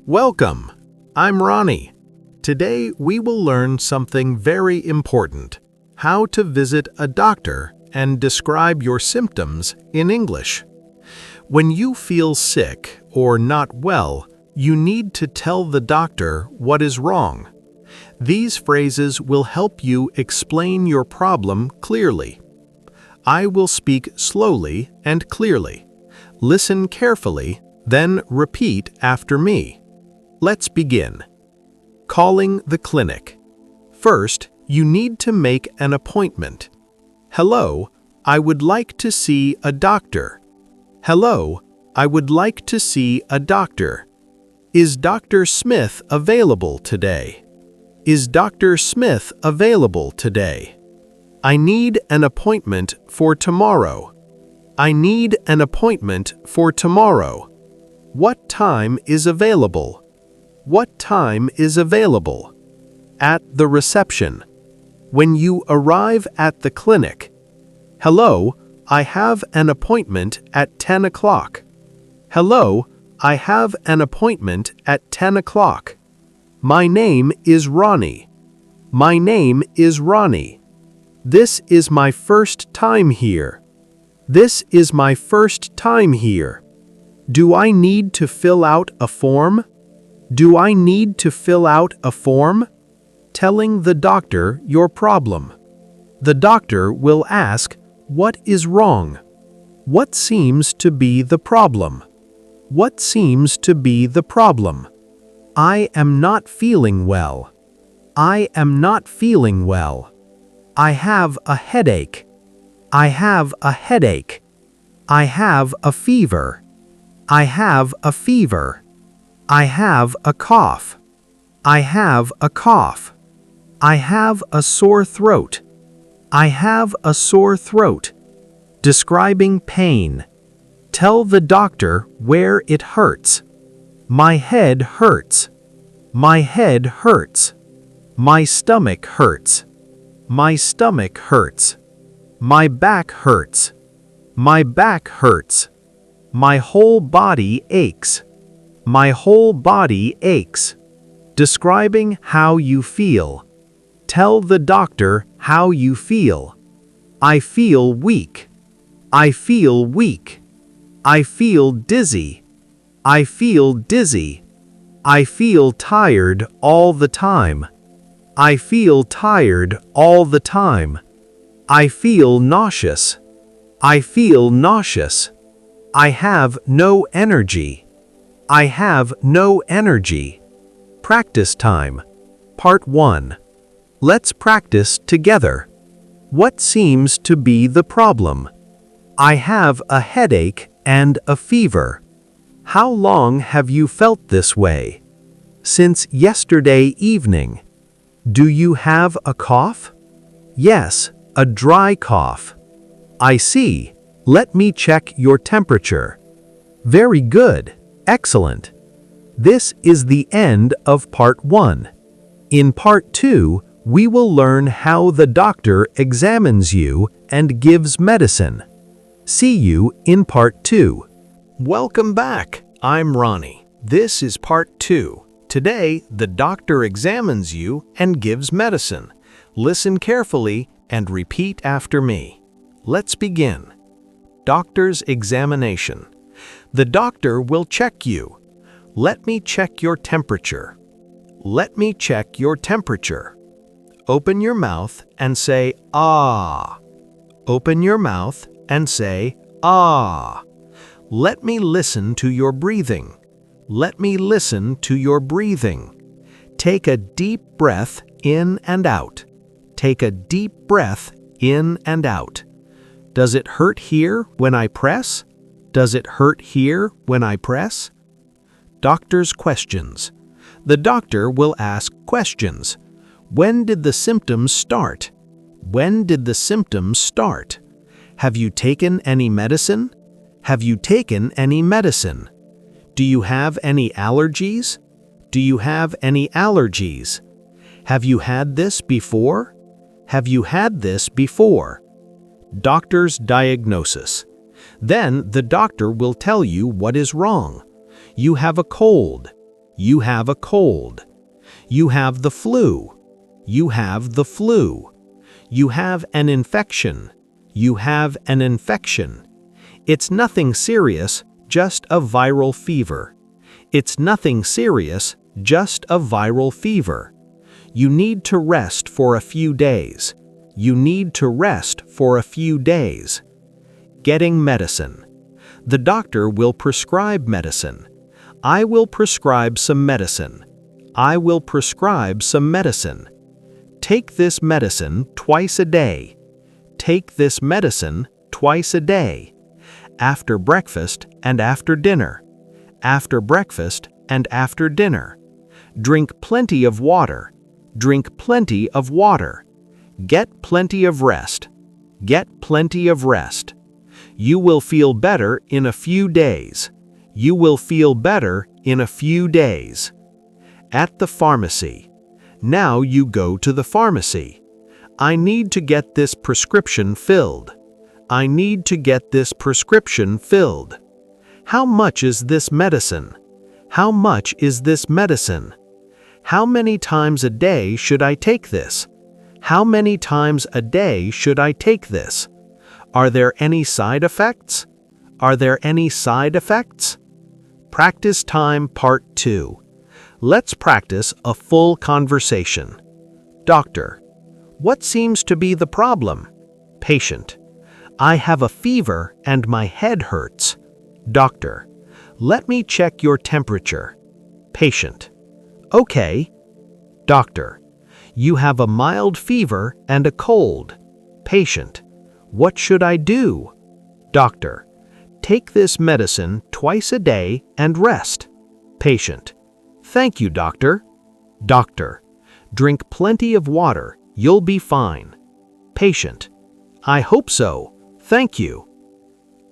Welcome! I'm Rony. Today we will learn something very important: how to visit a doctor and describe your symptoms in English. When you feel sick or not well, you need to tell the doctor what is wrong. These phrases will help you explain your problem clearly. I will speak slowly and clearly. Listen carefully, then repeat after me. Let's begin. Calling the clinic. First, you need to make an appointment. Hello, I would like to see a doctor. Hello, I would like to see a doctor. Is Dr. Smith available today? Is Dr. Smith available today? I need an appointment for tomorrow. I need an appointment for tomorrow. What time is available? What time is available? At the reception. When you arrive at the clinic. Hello, I have an appointment at 10 o'clock. Hello, I have an appointment at 10 o'clock. My name is Rony. My name is Rony. This is my first time here. This is my first time here. Do I need to fill out a form? Do I need to fill out a form? Telling the doctor your problem. The doctor will ask, what is wrong? What seems to be the problem? What seems to be the problem? I am not feeling well. I am not feeling well. I have a headache. I have a headache. I have a fever. I have a fever. I have a cough. I have a cough. I have a sore throat. I have a sore throat. Describing pain. Tell the doctor where it hurts. My head hurts. My head hurts. My stomach hurts. My stomach hurts. My back hurts. My back hurts. My whole body aches. My whole body aches. Describing how you feel. Tell the doctor how you feel. I feel weak. I feel weak. I feel dizzy. I feel dizzy. I feel tired all the time. I feel tired all the time. I feel nauseous. I feel nauseous. I have no energy. I have no energy. Practice time. Part 1. Let's practice together. What seems to be the problem? I have a headache and a fever. How long have you felt this way? Since yesterday evening. Do you have a cough? Yes, a dry cough. I see. Let me check your temperature. Very good. Excellent. This is the end of Part 1. In Part 2, we will learn how the doctor examines you and gives medicine. See you in Part 2. Welcome back. I'm Rony. This is Part 2. Today, the doctor examines you and gives medicine. Listen carefully and repeat after me. Let's begin. Doctor's examination. The doctor will check you. Let me check your temperature. Let me check your temperature. Open your mouth and say, ah. Open your mouth and say, ah. Let me listen to your breathing. Let me listen to your breathing. Take a deep breath in and out. Take a deep breath in and out. Does it hurt here when I press? Does it hurt here when I press? Doctor's questions. The doctor will ask questions. When did the symptoms start? When did the symptoms start? Have you taken any medicine? Have you taken any medicine? Do you have any allergies? Do you have any allergies? Have you had this before? Have you had this before? Doctor's diagnosis. Then the doctor will tell you what is wrong. You have a cold. You have a cold. You have the flu. You have the flu. You have an infection. You have an infection. It's nothing serious, just a viral fever. It's nothing serious, just a viral fever. You need to rest for a few days. You need to rest for a few days. Getting medicine. The doctor will prescribe medicine. I will prescribe some medicine. I will prescribe some medicine. Take this medicine twice a day. Take this medicine twice a day. After breakfast and after dinner. After breakfast and after dinner. Drink plenty of water. Drink plenty of water. Get plenty of rest. Get plenty of rest. You will feel better in a few days. You will feel better in a few days. At the pharmacy. Now you go to the pharmacy. I need to get this prescription filled. I need to get this prescription filled. How much is this medicine? How much is this medicine? How many times a day should I take this? How many times a day should I take this? Are there any side effects? Are there any side effects? Practice time part 2. Let's practice a full conversation. Doctor: What seems to be the problem? Patient: I have a fever and my head hurts. Doctor: Let me check your temperature. Patient: Okay. Doctor: You have a mild fever and a cold. Patient: What should I do? Doctor: Take this medicine twice a day and rest. Patient: Thank you, doctor. Doctor: Drink plenty of water. You'll be fine. Patient: I hope so. Thank you.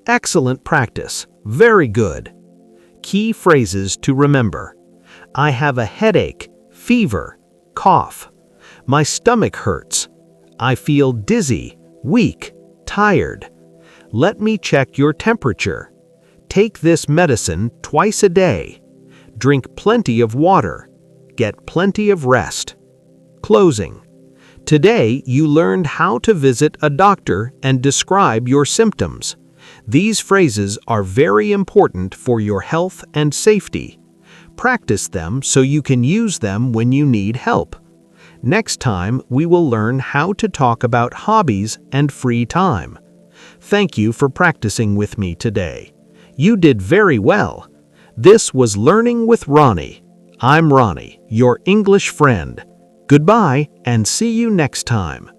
Excellent practice. Very good. Key phrases to remember. I have a headache, fever, cough. My stomach hurts. I feel dizzy, weak, tired. Let me check your temperature. Take this medicine twice a day. Drink plenty of water. Get plenty of rest. Closing. Today you learned how to visit a doctor and describe your symptoms. These phrases are very important for your health and safety. Practice them so you can use them when you need help. Next time, we will learn how to talk about hobbies and free time. Thank you for practicing with me today. You did very well. This was Learning with Rony. I'm Rony, your English friend. Goodbye and see you next time.